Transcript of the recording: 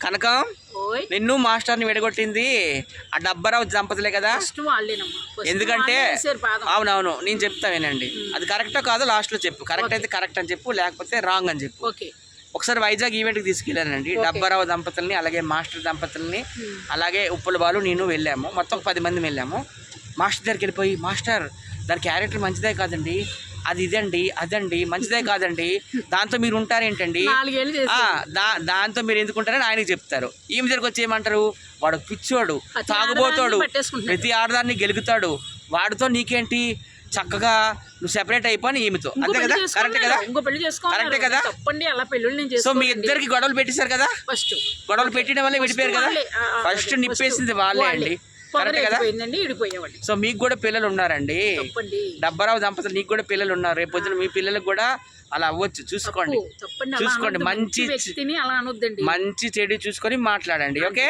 కనకం నిన్ను మాస్టర్ని విడగొట్టింది ఆ డబ్బరావు దంపతులే కదా. ఎందుకంటే అవునవును నేను చెప్తా వినండి, అది కరెక్టో కాదో లాస్ట్లో చెప్పు. కరెక్ట్ అయితే కరెక్ట్ అని చెప్పు, లేకపోతే రాంగ్ అని చెప్పు. ఒకసారి వైజాగ్ ఈవెంట్కి తీసుకెళ్ళానండి. డబ్బరావు దంపతుల్ని, అలాగే మాస్టర్ దంపతుల్ని, అలాగే ఉప్పుల బాలు నేను వెళ్ళాము. మొత్తం 10 మంది వెళ్ళాము. మాస్టర్ దగ్గరికి వెళ్ళిపోయి, మాస్టర్ దాని క్యారెక్టర్ మంచిదే కాదండి, అది ఇదండి అదండి మంచిదే కాదండి, దాంతో మీరు ఉంటారేంటండి, దాంతో మీరు ఎందుకుంటారని ఆయనకి చెప్తారు. ఈమె దగ్గరికి వచ్చి ఏమంటారు, వాడు పిచ్చోడు, తాగుబోతాడు, ప్రతి ఆడదాన్ని గెలుగుతాడు, వాడితో నీకేంటి, చక్కగా నువ్వు సెపరేట్ అయిపోయి ఈమెతో. అంతే కదా, కరెక్టే కదా, కరెక్టే కదా. సో మీ ఇద్దరికి గొడవలు పెట్టేశారు కదా, గొడవలు పెట్టడం వల్ల విడిపోయారు కదా. ఫస్ట్ నిప్పేసింది వాళ్ళే అండి, కరెక్ట్ కదా. సో మీకు కూడా పిల్లలు ఉన్నారండి, డబ్బరావు దంపతులు నీకు కూడా పిల్లలు ఉన్నారు. రేపు పొద్దున మీ పిల్లలకు కూడా అలా అవ్వచ్చు. చూసుకోండి, చూసుకోండి, మంచి చెడు చూసుకొని మాట్లాడండి. ఓకే.